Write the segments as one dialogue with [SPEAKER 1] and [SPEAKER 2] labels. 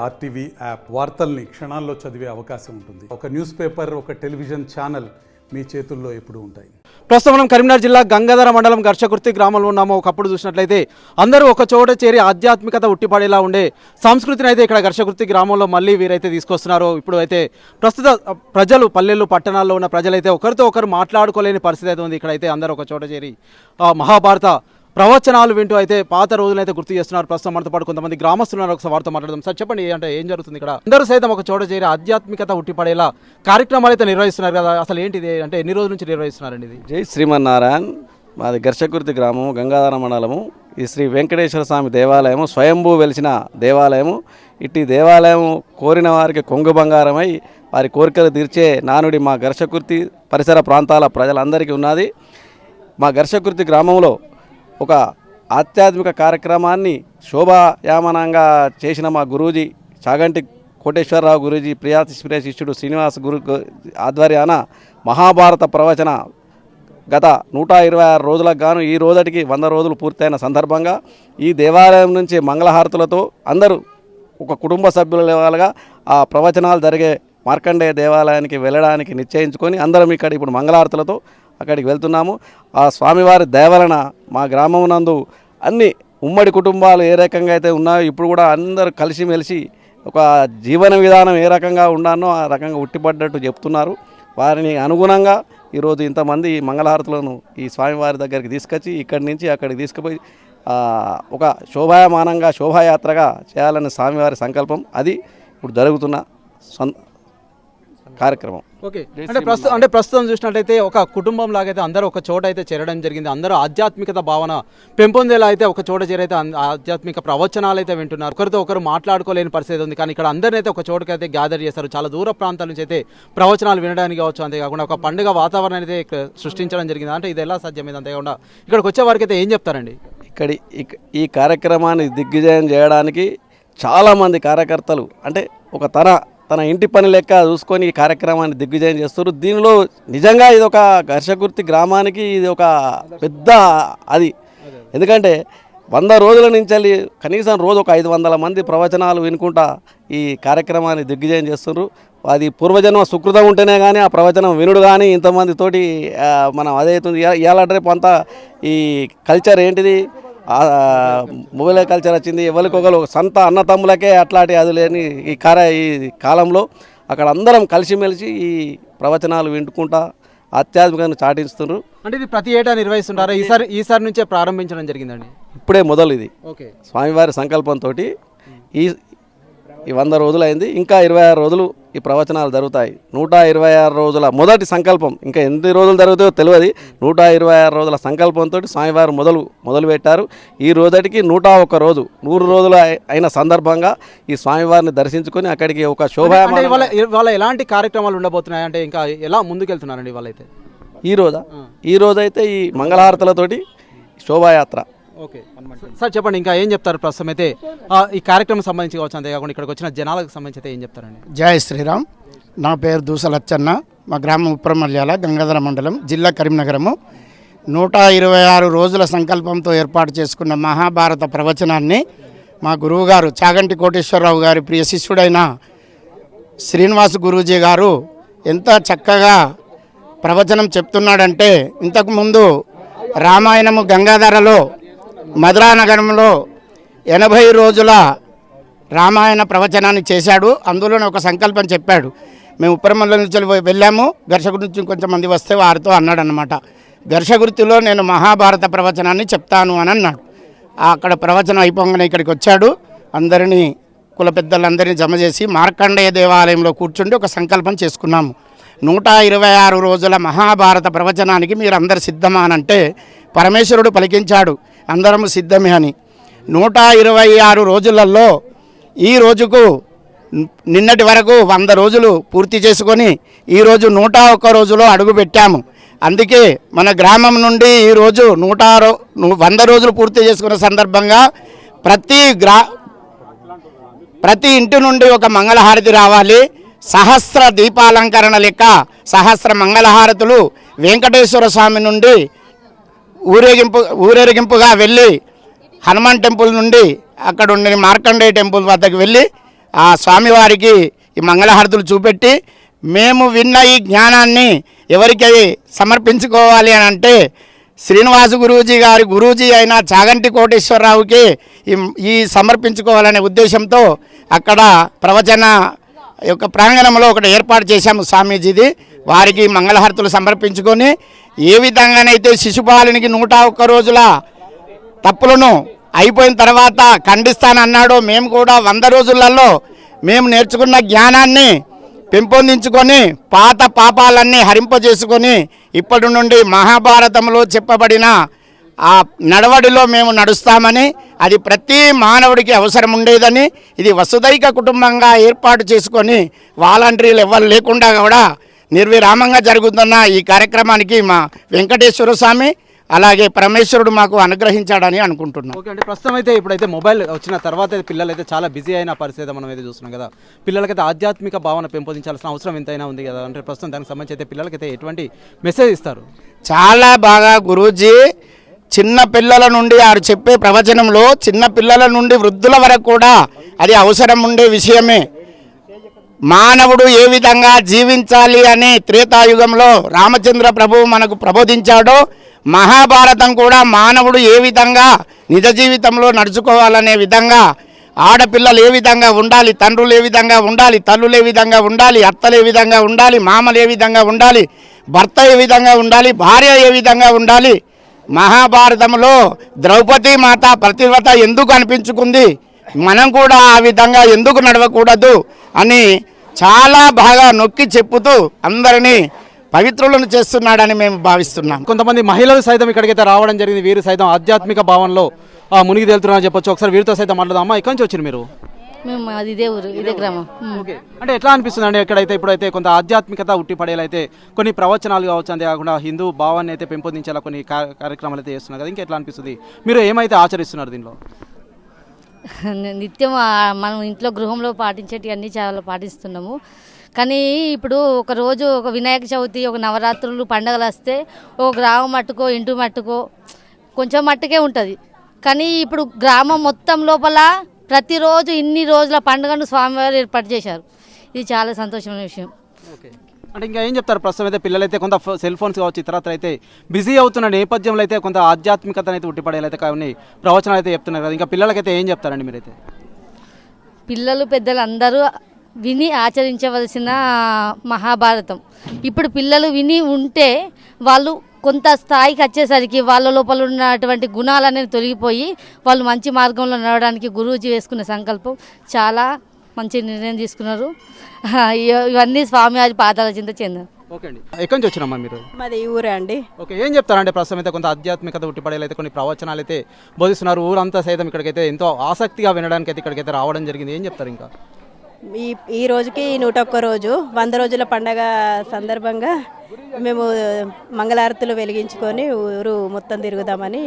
[SPEAKER 1] RTV app వార్తల్ని క్షణాల్లో చదివే అవకాశం ఉంటుంది. ఒక న్యూస్ పేపర్, ఒక టెలివిజన్ ఛానల్ మీ చేతుల్లో ఎప్పుడూ ఉంటాయి.
[SPEAKER 2] ప్రస్తుతం మనం కరీంనగర్ జిల్లా గంగాధర మండలం ఘర్షకుర్తి గ్రామంలో ఉన్నాము. ఒకప్పుడు చూసినట్లయితే అందరూ ఒక చోట చేరి ఆధ్యాత్మికత ఉట్టిపడేలా ఉండే సంస్కృతిని అయితే ఇక్కడ ఘర్షకుర్తి గ్రామంలో మళ్ళీ వీరైతే తీసుకొస్తున్నారు. ఇప్పుడు అయితే ప్రస్తుత ప్రజలు పల్లెలు పట్టణాల్లో ఉన్న ప్రజలైతే ఒకరితో ఒకరు మాట్లాడుకోలేని పరిస్థితి అయితే ఉంది. ఇక్కడైతే అందరూ ఒక చోట చేరి మహాభారత ప్రవచనాలు వింటూ అయితే పాత రోజులైతే గుర్తు చేస్తున్నారు. ప్రస్తుతం మనతో పాటు కొంతమంది గ్రామస్తులు ఉన్నారు. ఒకసారి వారితో మాట్లాడదాం. సార్ చెప్పండి, అంటే ఏం జరుగుతుంది ఇక్కడ? అందరూ సైతం ఒక చోట చేరి ఆధ్యాత్మికత ఉట్టిపడేలా కార్యక్రమాలు అయితే నిర్వహిస్తున్నారు కదా, అసలు ఏంటిది, అంటే ఎన్ని రోజుల నుంచి నిర్వహిస్తున్నారండి ఇది?
[SPEAKER 3] జై శ్రీమన్నారాయణ. మాది ఘర్షకుర్తి గ్రామము, గంగాధర మండలము. ఈ శ్రీ వెంకటేశ్వర స్వామి దేవాలయము స్వయంభూ వెలిసిన దేవాలయము. ఇట్టి దేవాలయం కోరిన వారికి కొంగు బంగారమై వారి కోరికలు తీర్చే నానుడి మా ఘర్షకుర్తి పరిసర ప్రాంతాల ప్రజలందరికీ ఉన్నది. మా ఘర్షకుర్తి గ్రామంలో ఒక ఆధ్యాత్మిక కార్యక్రమాన్ని శోభాయామనంగా చేసిన మా గురూజీ చాగంటి కోటేశ్వరరావు గురూజీ ప్రియాతిప్రియ శిష్యుడు శ్రీనివాస్ గురు ఆధ్వర్యాన మహాభారత ప్రవచన గత 126 రోజులకు గాను ఈ రోజుకి 100 రోజులు పూర్తయిన సందర్భంగా ఈ దేవాలయం నుంచి మంగళహారతులతో అందరూ ఒక కుటుంబ సభ్యుల లెవెల్గా ఆ ప్రవచనాలు జరిగే మార్కండేయ దేవాలయానికి వెళ్ళడానికి నిశ్చయించుకొని అందరం ఇక్కడ ఇప్పుడు మంగళహారతులతో అక్కడికి వెళ్తున్నాము. ఆ స్వామివారి దయవలన మా గ్రామం నందు అన్ని ఉమ్మడి కుటుంబాలు ఏ రకంగా అయితే ఉన్నాయో ఇప్పుడు కూడా అందరూ కలిసిమెలిసి ఒక జీవన విధానం ఏ రకంగా ఉండానో ఆ రకంగా ఉట్టిపడ్డట్టు చెప్తున్నారు. వారిని అనుగుణంగా ఈరోజు ఇంతమంది మంగళహారతులను ఈ స్వామివారి దగ్గరికి తీసుకొచ్చి ఇక్కడి నుంచి అక్కడికి తీసుకుపోయి ఒక శోభాయమానంగా శోభాయాత్రగా చేయాలని స్వామివారి సంకల్పం. అది ఇప్పుడు జరుగుతున్న కార్యక్రమం.
[SPEAKER 2] ఓకే, అంటే ప్రస్తుతం చూసినట్లయితే ఒక కుటుంబం లాగైతే అందరూ ఒక చోట అయితే చేరడం జరిగింది. అందరూ ఆధ్యాత్మికత భావన పెంపొందేలా అయితే ఒక చోట చేరైతే ఆధ్యాత్మిక ప్రవచనాలు అయితే వింటున్నారు. ఒకరితో ఒకరు మాట్లాడుకోలేని పరిస్థితి ఉంది. కానీ ఇక్కడ అందరినీ అయితే ఒక చోటుకైతే గ్యాదర్ చేస్తారు. చాలా దూర ప్రాంతాల నుంచి అయితే ప్రవచనాలు వినడానికి కావచ్చు, అంతేకాకుండా ఒక పండుగ వాతావరణాన్ని అయితే సృష్టించడం జరిగింది. అంటే ఇది ఎలా సాధ్యమైంది? అంతేకాకుండా ఇక్కడికి వచ్చే వారికి అయితే ఏం చెప్తారండి?
[SPEAKER 3] ఈ కార్యక్రమాన్ని దిగ్విజయం చేయడానికి చాలామంది కార్యకర్తలు అంటే ఒక తన ఇంటి పని లెక్క చూసుకొని ఈ కార్యక్రమాన్ని దిగ్విజయం చేస్తారు. దీనిలో నిజంగా ఇది ఒక ఘర్షకుర్తి గ్రామానికి ఇది ఒక పెద్ద అది. ఎందుకంటే 100 రోజుల నుంచి కనీసం రోజు ఒక 500 మంది ప్రవచనాలు వినుకుంటా ఈ కార్యక్రమాన్ని దిగ్విజయం చేస్తున్నారు. అది పూర్వజన్మ సుకృతం ఉంటేనే కానీ ఆ ప్రవచనం వినుడు కానీ ఇంతమందితోటి మనం అదవుతుంది. ఇవాళ రేపు అంతా ఈ కల్చర్ ఏంటిది, మొబైల్ కల్చర్ వచ్చింది. ఎవరికొకరు సంత అన్నతమ్ములకే అట్లాంటి అది లేని ఈ కాలంలో అక్కడ అందరం కలిసిమెలిసి ఈ ప్రవచనాలు వింటుకుంటా ఆధ్యాత్మికంగా చాటిస్తున్నారు.
[SPEAKER 2] అంటే ఇది ప్రతి ఏటా నిర్వహిస్తుంటారా? ఈసారి నుంచే ప్రారంభించడం జరిగిందండి?
[SPEAKER 3] ఇప్పుడే మొదలు. ఇది
[SPEAKER 2] ఓకే, స్వామివారి
[SPEAKER 3] సంకల్పంతో ఈ 100 రోజులు అయింది. ఇంకా 26 రోజులు ఈ ప్రవచనాలు జరుగుతాయి. 126 రోజుల మొదటి సంకల్పం. ఇంకా ఎన్ని రోజులు జరుగుతాయో తెలియదు. 126 రోజుల సంకల్పంతో స్వామివారు మొదలు పెట్టారు. ఈ రోజుకి 101 రోజు 100 రోజులు అయిన సందర్భంగా ఈ స్వామివారిని దర్శించుకొని అక్కడికి ఒక శోభాయమానం.
[SPEAKER 2] ఇవాళ ఎలాంటి కార్యక్రమాలు ఉండబోతున్నాయి? అంటే ఇంకా ఎలా ముందుకెళ్తున్నారండి వాళ్ళైతే?
[SPEAKER 3] ఈ రోజైతే ఈ మంగళహారతులతోటి శోభాయాత్ర.
[SPEAKER 2] ఓకే సార్, చెప్పండి, ఇంకా ఏం చెప్తారు? ప్రస్తుతం అయితే ఈ కార్యక్రమం సంబంధించి కావచ్చు, అంతేకాకుండా ఇక్కడికి వచ్చిన జనాలకు సంబంధించి అయితే ఏం చెప్తారండి?
[SPEAKER 4] జై శ్రీరామ్. నా పేరు దూసలచ్చన్న. మా గ్రామం ఉప్పరమల్యాల, గంగాధర మండలం, జిల్లా కరీంనగరము. 126 రోజుల సంకల్పంతో ఏర్పాటు చేసుకున్న మహాభారత ప్రవచనాన్ని మా గురువుగారు చాగంటి కోటేశ్వరరావు గారి ప్రియ శిష్యుడైన శ్రీనివాస్ గురూజీ గారు ఎంత చక్కగా ప్రవచనం చెప్తున్నాడంటే, ఇంతకుముందు రామాయణము గంగాధరలో మధురానగరంలో 80 రోజుల రామాయణ ప్రవచనాన్ని చేశాడు. అందులోనే ఒక సంకల్పం చెప్పాడు. మేము ఉప్పరమల్ల నుంచి వెళ్ళాము, ఘర్షగుర్తి నుంచి కొంచెంమంది వస్తే వారితో అన్నాడు అన్నమాట, ఘర్షగుర్తిలో నేను మహాభారత ప్రవచనాన్ని చెప్తాను అని అన్నాడు. అక్కడ ప్రవచనం అయిపోగానే ఇక్కడికి వచ్చాడు. అందరినీ కుల పెద్దలందరినీ జమ చేసి మార్కండేయ దేవాలయంలో కూర్చుండి ఒక సంకల్పం చేసుకున్నాము. 126 రోజుల మహాభారత ప్రవచనానికి మీరు అందరు సిద్ధమా అనంటే పరమేశ్వరుడు పలికించాడు, అందరము సిద్ధమే అని. 126 రోజులలో ఈ రోజుకు నిన్నటి వరకు 100 రోజులు పూర్తి చేసుకొని ఈరోజు 101 రోజులో అడుగుపెట్టాము. అందుకే మన గ్రామం నుండి ఈరోజు 100 రోజులు పూర్తి చేసుకున్న సందర్భంగా ప్రతి ఇంటి నుండి ఒక మంగళహారతి రావాలి. సహస్ర దీపాలంకరణ లెక్క సహస్ర మంగళహారతులు వెంకటేశ్వర స్వామి నుండి ఊరేగింపుగా వెళ్ళి హనుమాన్ టెంపుల్ నుండి అక్కడ ఉండే మార్కండేయ టెంపుల్ వద్దకు వెళ్ళి ఆ స్వామివారికి ఈ మంగళహారతులు చూపెట్టి మేము విన్న ఈ జ్ఞానాన్ని ఎవరికి సమర్పించుకోవాలి అని అంటే శ్రీనివాస గురూజీ గారి గురూజీ అయిన చాగంటి కోటేశ్వరరావుకి ఈ సమర్పించుకోవాలనే ఉద్దేశంతో అక్కడ ప్రవచన యొక్క ప్రాంగణంలో ఒకటి ఏర్పాటు చేశాము స్వామీజీది. వారికి మంగళహారతులు సమర్పించుకొని ఏ విధంగానైతే శిశుపాలునికి 101 రోజుల తప్పులను అయిపోయిన తర్వాత ఖండిస్తానన్నాడో మేము కూడా 100 రోజులలో మేము నేర్చుకున్న జ్ఞానాన్ని పెంపొందించుకొని పాత పాపాలన్నీ హరింపజేసుకొని ఇప్పటి నుండి మహాభారతంలో చెప్పబడిన ఆ నడవడిలో మేము నడుస్తామని, అది ప్రతి మానవుడికి అవసరం ఉండేదని, ఇది వసుదైక కుటుంబంగా ఏర్పాటు చేసుకొని వాలంటీర్లు ఎవరు లేకుండా కూడా నిర్విరామంగా జరుగుతున్న ఈ కార్యక్రమానికి మా వెంకటేశ్వర స్వామి అలాగే పరమేశ్వరుడు మాకు అనుగ్రహించాడని అనుకుంటున్నాం.
[SPEAKER 2] ఓకే, అంటే ప్రస్తుతం అయితే ఇప్పుడైతే మొబైల్ వచ్చిన తర్వాత పిల్లలు అయితే చాలా బిజీ అయిన పరిస్థితి మనం అయితే చూస్తున్నాం కదా. పిల్లలకైతే ఆధ్యాత్మిక భావన పెంపొందించాల్సిన అవసరం ఎంతైనా ఉంది కదా. అంటే ప్రస్తుతం దానికి సంబంధించి అయితే పిల్లలకైతే ఎటువంటి మెసేజ్ ఇస్తారు?
[SPEAKER 4] చాలా బాగా గురూజీ చిన్న పిల్లల నుండి వారు చెప్పే ప్రవచనంలో చిన్న పిల్లల నుండి వృద్ధుల వరకు కూడా అది అవసరం ఉండే విషయమే. మానవుడు ఏ విధంగా జీవించాలి అని త్రేతాయుగంలో రామచంద్ర ప్రభువు మనకు ప్రబోధించాడో, మహాభారతం కూడా మానవుడు ఏ విధంగా నిజ జీవితంలో నడుచుకోవాలనే విధంగా, ఆడపిల్లలు ఏ విధంగా ఉండాలి, తండ్రులు ఏ విధంగా ఉండాలి, తల్లులు ఏ విధంగా ఉండాలి, అత్తలు ఏ విధంగా ఉండాలి, మామలు ఏ విధంగా ఉండాలి, భర్త ఏ విధంగా ఉండాలి, భార్య ఏ విధంగా ఉండాలి, మహాభారతంలో ద్రౌపది మాత ప్రతివ్రత ఎందుకు అనిపించుకుంది, మనం కూడా ఆ విధంగా ఎందుకు నడవకూడదు అని చాలా బాగా నొక్కి చెప్పుతూ అందరినీ పవిత్రులను చేస్తున్నాడని మేము భావిస్తున్నాం.
[SPEAKER 2] కొంతమంది మహిళలు సైతం ఇక్కడికైతే రావడం జరిగింది. వీరు సైతం ఆధ్యాత్మిక భావనలో మునిగి తేలుతున్నారని చెప్పొచ్చు. ఒకసారి వీరితో సైతం మాట్లాడదామా. ఇక్కడి నుంచి వచ్చారు మీరు?
[SPEAKER 5] మేము అది ఇదే ఊరు, ఇదే గ్రామం.
[SPEAKER 2] ఓకే, అంటే ఎట్లా అనిపిస్తుంది అండి ఎక్కడైతే ఇప్పుడైతే కొంత ఆధ్యాత్మికత ఉట్టిపడేలైతే కొన్ని ప్రవచనాలు కావచ్చు, అంతేకాకుండా హిందూ భావాన్ని అయితే పెంపొందించేలా కొన్ని కార్యక్రమాలు అయితే చేస్తున్నారు కదా, ఇంకెట్లా అనిపిస్తుంది? మీరు ఏమైతే ఆచరిస్తున్నారు దీనిలో?
[SPEAKER 5] నిత్యం మనం ఇంట్లో గృహంలో పాటించేటి అన్నీ చాలా పాటిస్తున్నాము. కానీ ఇప్పుడు ఒక రోజు ఒక వినాయక చవితి, ఒక నవరాత్రులు పండుగలు వస్తే ఒక గ్రామం మట్టుకో ఇంటి మట్టుకో కొంచెం మట్టుకే ఉంటుంది. కానీ ఇప్పుడు గ్రామం మొత్తం లోపల ప్రతిరోజు ఇన్ని రోజుల పండుగను స్వామివారు ఏర్పాటు చేశారు. ఇది చాలా సంతోషమైన విషయం.
[SPEAKER 2] ఓకే, అంటే ఇంకా ఏం చెప్తారు? ప్రస్తుతం అయితే పిల్లలైతే కొంత సెల్ ఫోన్స్ కావచ్చు, ఇతరత్ర అయితే బిజీ అవుతున్న నేపథ్యంలో అయితే కొంత ఆధ్యాత్మికతను అయితే ఉట్టిపడేలైతే కొన్ని ప్రవచనాలు అయితే చెప్తున్నారు కదా, ఇంకా పిల్లలకైతే ఏం చెప్తారండి మీరైతే?
[SPEAKER 5] పిల్లలు పెద్దలు అందరూ విని ఆచరించవలసిన మహాభారతం. ఇప్పుడు పిల్లలు విని ఉంటే వాళ్ళు కొంత స్థాయికి వచ్చేసరికి వాళ్ళ లోపల ఉన్నటువంటి గుణాలనేవి తొలగిపోయి వాళ్ళు మంచి మార్గంలో నడవడానికి గురూజీ వేసుకున్న సంకల్పం చాలా మంచి నిర్ణయం తీసుకున్నారు. ఇవన్నీ స్వామివారి పాదాల చింత చెందారు.
[SPEAKER 2] ఓకే అండి, ఎక్కడి నుంచి వచ్చినమ్మా మీరు?
[SPEAKER 6] మాది ఈ ఊరే అండి.
[SPEAKER 2] ఓకే, ఏం చెప్తారంటే ప్రస్తుతం అయితే కొంత ఆధ్యాత్మికత ఉట్టిపడేలు అయితే కొన్ని ప్రవచనాలు అయితే బోధిస్తున్నారు. ఊరంతా సైతం ఇక్కడికైతే ఎంతో ఆసక్తిగా వినడానికి అయితే ఇక్కడికైతే రావడం జరిగింది. ఏం చెప్తారు ఇంకా?
[SPEAKER 6] ఈ రోజుకి 101 రోజు 100 రోజుల పండగ సందర్భంగా మేము మంగళారతులు వెలిగించుకొని ఊరు మొత్తం తిరుగుదామని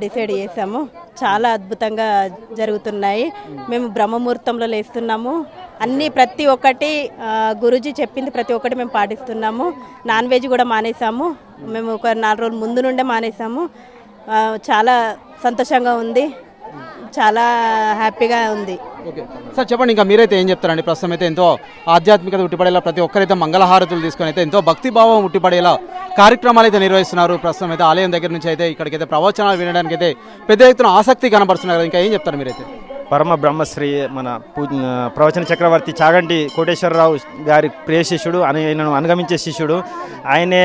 [SPEAKER 6] డిసైడ్ చేసాము. చాలా అద్భుతంగా జరుగుతున్నాయి. మేము బ్రహ్మముహూర్తంలో లేస్తున్నాము. అన్నీ ప్రతి ఒక్కటి గురూజీ చెప్పింది ప్రతి ఒక్కటి మేము పాటిస్తున్నాము. నాన్ వెజ్ కూడా మానేసాము. మేము ఒక 4 రోజుల ముందు నుండే మానేసాము. చాలా సంతోషంగా ఉంది, చాలా హ్యాపీగా ఉంది.
[SPEAKER 2] ఓకే సార్, చెప్పండి ఇంకా మీరైతే ఏం చెప్తారండి? ప్రస్తుతం అయితే ఎంతో ఆధ్యాత్మికత ఉట్టిపడేలా ప్రతి ఒక్కరైతే మంగళహారతులు తీసుకొని అయితే ఎంతో భక్తిభావం ఉట్టిపడేలా కార్యక్రమాలు అయితే నిర్వహిస్తున్నారు. ప్రస్తుతం అయితే ఆలయం దగ్గర నుంచి అయితే ఇక్కడికైతే ప్రవచనాలు వినడానికి అయితే పెద్ద ఎత్తున ఆసక్తి కనబడుతున్నారు. ఇంకా ఏం చెప్తారు మీరైతే?
[SPEAKER 7] పరమ బ్రహ్మశ్రీ మన ప్రవచన చక్రవర్తి చాగంటి కోటేశ్వరరావు గారి ప్రియ శిష్యుడు, ఆయనను అనుగమించే శిష్యుడు. ఆయనే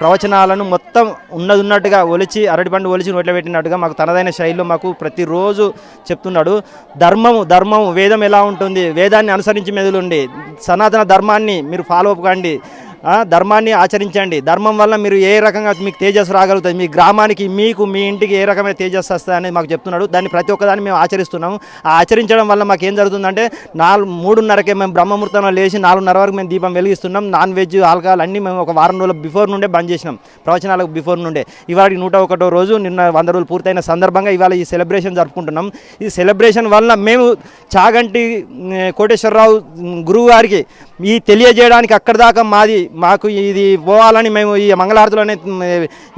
[SPEAKER 7] ప్రవచనాలను మొత్తం ఉన్నట్టుగా ఒలిచి అరటిపండు ఒలిచి నోట్లో పెట్టినట్టుగా మాకు తనదైన శైలిలో మాకు ప్రతిరోజు చెప్తున్నాడు. ధర్మము వేదం ఎలా ఉంటుంది, వేదాన్ని అనుసరించి మెదులుండి సనాతన ధర్మాన్ని మీరు ఫాలో అప్ కండి, ధర్మాన్ని ఆచరించండి. ధర్మం వల్ల మీరు ఏ రకంగా మీకు తేజస్సు రాగలుగుతుంది, మీ గ్రామానికి మీకు మీ ఇంటికి ఏ రకమైన తేజస్సు వస్తుంది అనేది మాకు చెప్తున్నాడు. దాన్ని ప్రతి ఒక్కదాన్ని మేము ఆచరిస్తున్నాము. ఆ ఆచరించడం వల్ల మాకు ఏం జరుగుతుందంటే 3:30కే మేము బ్రహ్మముహూర్తంలో లేచి 4:30 వరకు మేము దీపం వెలిగిస్తున్నాం. నాన్ వెజ్ ఆల్కహాల్ అన్నీ మేము ఒక వారం రోజుల బిఫోర్ నుండే బంద్ చేసినాం, ప్రవచనాలకు బిఫోర్ నుండే. ఇవాళ 101వ రోజు, నిన్న 100 రోజులు పూర్తయిన సందర్భంగా ఇవాళ ఈ సెలబ్రేషన్ జరుపుకుంటున్నాం. ఈ సెలబ్రేషన్ వల్ల మేము చాగంటి కోటేశ్వరరావు గురువు గారికి ఈ తెలియజేయడానికి అక్కడి దాకా మాకు ఇది పోవాలని మేము ఈ మంగళహారతిలోనే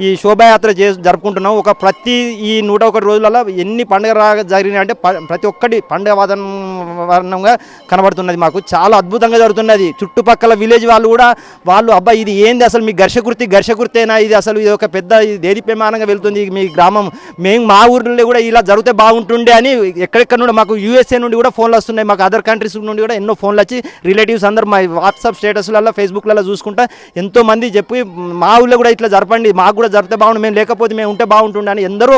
[SPEAKER 7] ఈ శోభాయాత్ర జరుపుకుంటున్నాం. ప్రతి ఈ 101 రోజులలో ఎన్ని పండుగ జరిగినాయి అంటే ప్రతి ఒక్కటి పండుగ వాతావరణంగా కనబడుతున్నది. మాకు చాలా అద్భుతంగా జరుగుతున్నది. చుట్టుపక్కల విలేజ్ వాళ్ళు అబ్బా ఇది ఏంది అసలు మీ ఘర్షకృతేనా ఇది, అసలు ఇది ఒక పెద్ద దేదీప్యమానంగా వెళ్తుంది మీ గ్రామం, మేము మా ఊర్లో కూడా ఇలా జరిగితే బాగుంటుండే అని ఎక్కడెక్కడ నుండి మాకు USA నుండి కూడా ఫోన్లు వస్తున్నాయి, మాకు అదర్ కంట్రీస్ నుండి కూడా ఎన్నో ఫోన్లు వచ్చి రిలేటివ్స్ అందరూ మా వాట్సాప్ స్టేటస్లలో ఫేస్బుక్లలో చూసుకుంటా ఎంతోమంది చెప్పి మా ఊళ్ళో కూడా ఇట్లా జరపండి, మాకు కూడా జరిపితే బాగుండు, మేము లేకపోతే మేము ఉంటే బాగుంటుండే అని ఎందరో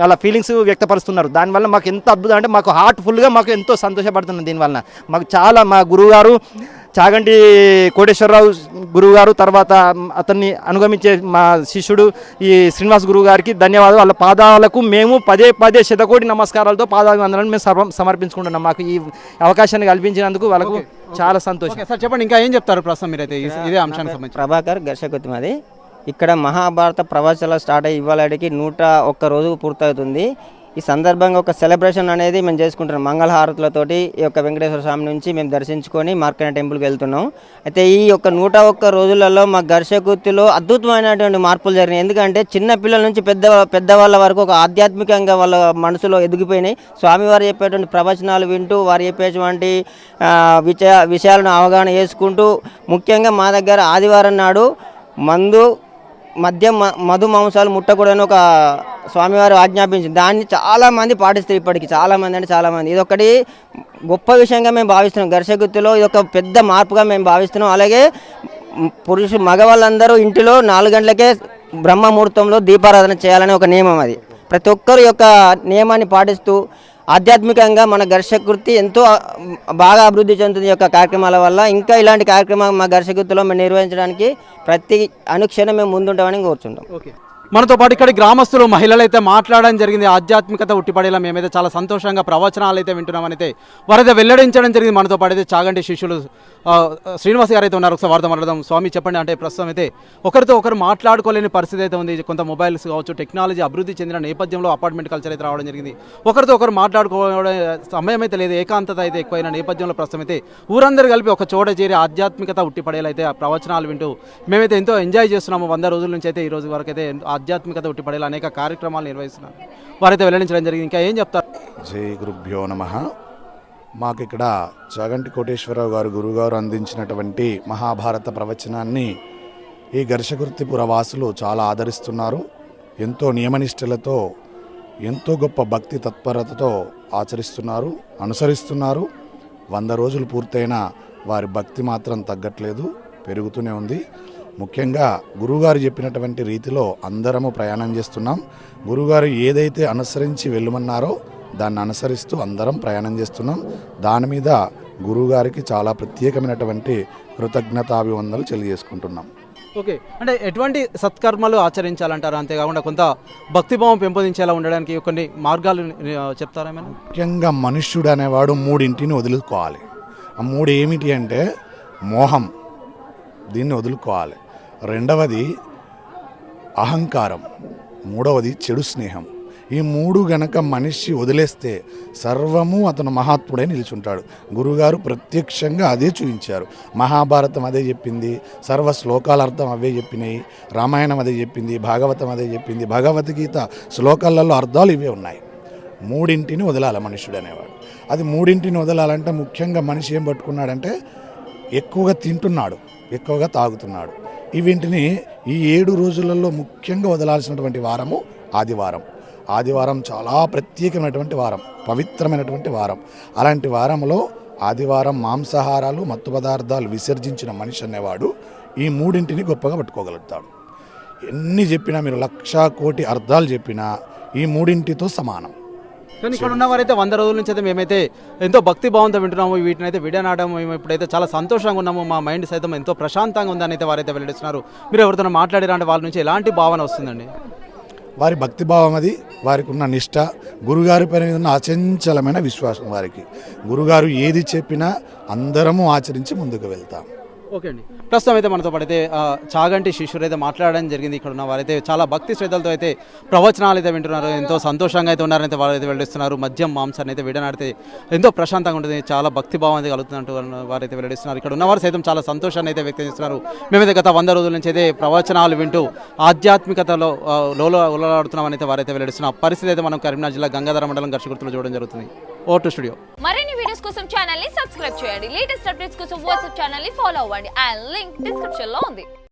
[SPEAKER 7] అలా ఫీలింగ్స్ వ్యక్తపరుస్తున్నారు. దానివల్ల మాకు ఎంత అద్భుతం అంటే మాకు హార్ట్ఫుల్గా మాకు ఎంతో సంతోషపడుతున్నాం. దీనివల్ల మాకు చాలా మా గురువుగారు చాగంటి కోటేశ్వరరావు గురువుగారు, తర్వాత అతన్ని అనుగమించే మా శిష్యుడు ఈ శ్రీనివాస్ గురువు గారికి ధన్యవాదాలు. వాళ్ళ పాదాలకు మేము పదే శతకోటి నమస్కారాలతో పాదాభివందనాలను మేము సమర్పించుకుంటున్నాం. మాకు ఈ అవకాశాన్ని కల్పించినందుకు వాళ్ళకు చాలా సంతోషం.
[SPEAKER 2] సార్ చెప్పండి, ఇంకా ఏం చెప్తారు ప్రస్తుతం మీరైతే ఇదే అంశానికి సంబంధించి?
[SPEAKER 8] ప్రభాకర్ ఘర్షకుర్తి మాది. ఇక్కడ మహాభారత ప్రవచనాలు స్టార్ట్ అయ్యి ఇవాళకి 101 రోజు పూర్తవుతుంది. ఈ సందర్భంగా ఒక సెలబ్రేషన్ అనేది మేము చేసుకుంటున్నాం. మంగళహారతులతోటి ఈ యొక్క వెంకటేశ్వర స్వామి నుంచి మేము దర్శించుకొని మార్కండ టెంపుల్కి వెళ్తున్నాం. అయితే ఈ యొక్క 101 రోజులలో మా ఘర్షకుర్తిలో అద్భుతమైనటువంటి మార్పులు జరిగినాయి. ఎందుకంటే చిన్న పిల్లల నుంచి పెద్దవాళ్ళ వరకు ఒక ఆధ్యాత్మికంగా వాళ్ళ మనసులో ఎదిగిపోయినాయి. స్వామివారు చెప్పేటువంటి ప్రవచనాలు వింటూ వారు చెప్పేటువంటి విషయాలను అవగాహన చేసుకుంటూ, ముఖ్యంగా మా దగ్గర ఆదివారం నాడు మధు మాంసాలు ముట్టకూడదని ఒక స్వామివారు ఆజ్ఞాపించింది. దాన్ని చాలామంది పాటిస్తారు ఇప్పటికి, చాలామంది. ఇది ఒకటి గొప్ప విషయంగా మేము భావిస్తున్నాం. ఘర్షకుర్తిలో ఇది ఒక పెద్ద మార్పుగా మేము భావిస్తున్నాం. అలాగే మగవాళ్ళందరూ ఇంటిలో 4 గంటలకే బ్రహ్మముహూర్తంలో దీపారాధన చేయాలని ఒక నియమం. అది ప్రతి ఒక్కరు యొక్క నియమాన్ని పాటిస్తూ ఆధ్యాత్మికంగా మన ఘర్షకుర్తి ఎంతో బాగా అభివృద్ధి చెందుతుంది. యొక్క కార్యక్రమాల వల్ల ఇంకా ఇలాంటి కార్యక్రమాలు మా ఘర్షకుర్తిలో మేము నిర్వహించడానికి ప్రతి అనుక్షణం మేము ముందుంటామని కోరుచుంటాం.
[SPEAKER 2] ఓకే, మనతో పాటు ఇక్కడ గ్రామస్తులు మహిళలు అయితే మాట్లాడడం జరిగింది. ఆధ్యాత్మికత ఉట్టిపడేలా మేమైతే చాలా సంతోషంగా ప్రవచనాలు అయితే వింటున్నామని అయితే వారైతే వెల్లడించడం జరిగింది. మనతో పాటు అయితే చాగంటి శిష్యులు శ్రీనివాస్ గారు అయితే ఉన్నారు. ఒకసారి వారితో మాట్లాడదాం. స్వామి చెప్పండి, అంటే ప్రస్తుతం అయితే ఒకరితో ఒకరు మాట్లాడుకోలేని పరిస్థితి అయితే ఉంది. కొంత మొబైల్స్ కావచ్చు, టెక్నాలజీ అభివృద్ధి చెందిన నేపథ్యంలో అపార్ట్మెంట్ కల్చర్ అయితే రావడం జరిగింది. ఒకరితో ఒకరు మాట్లాడుకోవడం సమయం అయితే లేదు, ఏకాంతత అయితే ఎక్కువైన నేపథ్యంలో ప్రస్తుతం అయితే ఊరందరూ కలిపి ఒక చోట చేరి ఆధ్యాత్మికత ఉట్టిపడేలా అయితే ప్రవచనాలు వింటూ మేమైతే ఎంతో ఎంజాయ్ చేస్తున్నాము. 100 రోజుల నుంచి అయితే ఈ రోజు వరకు అయితే ఆధ్యాత్మికత ఉట్టిపడేలా అనేక కార్యక్రమాలు నిర్వహిస్తున్నారు. వారైతే వెల్లడించడం జరిగింది. ఇంకా ఏం చెప్తారు?
[SPEAKER 9] జై గురుభ్యో నమః. మాకు ఇక్కడ చాగంటి కోటేశ్వరరావు గారు గురువుగారు అందించినటువంటి మహాభారత ప్రవచనాన్ని ఈ ఘర్షకుర్తిపుర వాసులు చాలా ఆదరిస్తున్నారు. ఎంతో నియమనిష్టలతో, ఎంతో గొప్ప భక్తి తత్పరతతో ఆచరిస్తున్నారు, అనుసరిస్తున్నారు. 100 రోజులు పూర్తయినా వారి భక్తి మాత్రం తగ్గట్లేదు, పెరుగుతూనే ఉంది. ముఖ్యంగా గురువుగారు చెప్పినటువంటి రీతిలో అందరము ప్రయాణం చేస్తున్నాం. గురువుగారు ఏదైతే అనుసరించి వెళ్ళమన్నారో దాన్ని అనుసరిస్తూ అందరం ప్రయాణం చేస్తున్నాం. దాని మీద గురువుగారికి చాలా ప్రత్యేకమైనటువంటి కృతజ్ఞతాభివందనలు తెలియజేసుకుంటున్నాం.
[SPEAKER 2] ఓకే, అంటే ఎటువంటి సత్కర్మలు ఆచరించాలంటారు? అంతేకాకుండా కొంత భక్తిభావం పెంపొందించేలా ఉండడానికి కొన్ని మార్గాలు చెప్తారా?
[SPEAKER 9] ముఖ్యంగా మనుష్యుడు అనేవాడు 3 వదులుకోవాలి. ఆ 3 ఏమిటి అంటే మోహం, దీన్ని వదులుకోవాలి. 2వది అహంకారం, 3వది చెడు స్నేహం. ఈ 3 గనక మనిషి వదిలేస్తే సర్వము అతను మహాత్ముడై నిలిచుంటాడు. గురుగారు ప్రత్యక్షంగా అదే చూపించారు. మహాభారతం అదే చెప్పింది, సర్వ శ్లోకాల అర్థం అవే చెప్పినాయి. రామాయణం అదే చెప్పింది, భాగవతం అదే చెప్పింది, భగవద్గీత శ్లోకాలలో అర్థాలు ఇవే ఉన్నాయి. 3 వదలాలి మనుషుడు అనేవాడు. అది 3 వదలాలంటే ముఖ్యంగా మనిషి ఏం పట్టుకున్నాడంటే ఎక్కువగా తింటున్నాడు, ఎక్కువగా తాగుతున్నాడు. వీటిని ఈ 7 రోజులలో ముఖ్యంగా వదలాల్సినటువంటి వారము ఆదివారం. ఆదివారం చాలా ప్రత్యేకమైనటువంటి వారం, పవిత్రమైనటువంటి వారం. అలాంటి వారంలో ఆదివారం మాంసాహారాలు, మత్తు పదార్థాలు విసర్జించిన మనిషి అనేవాడు ఈ 3 గొప్పగా పట్టుకోగలుగుతాడు. ఎన్ని చెప్పినా, మీరు 1,00,000 కోటి అర్థాలు చెప్పినా ఈ 3తో సమానం.
[SPEAKER 2] కానీ ఇక్కడ ఉన్నవారైతే 100 రోజుల నుంచి అయితే మేమైతే ఎంతో భక్తి భావంతో వింటున్నాము. వీటిని అయితే విడనాడము. మేము ఇప్పుడైతే చాలా సంతోషంగా ఉన్నాము. మా మైండ్ సైతం ఎంతో ప్రశాంతంగా ఉందని అయితే వారైతే వెల్లడిస్తున్నారు. మీరు ఎవరితో మాట్లాడారా అంటే వాళ్ళ నుంచి ఎలాంటి భావన వస్తుందండి?
[SPEAKER 9] వారి భక్తిభావం అది, వారికి ఉన్న నిష్ట, గురుగారి పైన ఉన్న అచంచలమైన విశ్వాసం వారికి. గురుగారు ఏది చెప్పినా అందరము ఆచరించి ముందుకు వెళ్తాం.
[SPEAKER 2] ఓకే అండి, ప్రస్తుతం అయితే మనతో పాటు అయితే చాగంటి శిష్యుడు అయితే మాట్లాడడం జరిగింది. ఇక్కడ ఉన్న వారైతే చాలా భక్తి శ్రద్ధలతో అయితే ప్రవచనాలు అయితే వింటున్నారు, ఎంతో సంతోషంగా అయితే ఉన్నారైతే వారైతే వెల్లడిస్తున్నారు. మద్యం మాంసాన్ని అయితే విడనాడితే ఎంతో ప్రశాంతంగా ఉంటుంది, చాలా భక్తి భావం అయితే కలుగుతుందంటూ వారైతే వెల్లడిస్తున్నారు. ఇక్కడ ఉన్నవారు సైతం చాలా సంతోషాన్ని అయితే వ్యక్తం చేస్తున్నారు. మేమైతే గత 100 రోజుల నుంచి అయితే ప్రవచనాలు వింటూ ఆధ్యాత్మికతలో ఉలలాడుతున్నామని అయితే వారైతే వెల్లడిస్తున్న పరిస్థితి అయితే మనం కరీంనగర్ జిల్లా గంగాధర మండలం ఘర్షగుర్తిలో చూడడం జరుగుతుంది. ఓ టు స్టూడియో.
[SPEAKER 10] మరిన్ని వీడియోస్ కోసం ఛానల్ ని సబ్స్క్రైబ్ చేయండి. లేటెస్ట్ అప్డేట్స్ కోసం వాట్సాప్ ఛానల్ ని ఫాలో అవ్వండి. ఆ లింక్ డిస్క్రిప్షన్ లో ఉంది.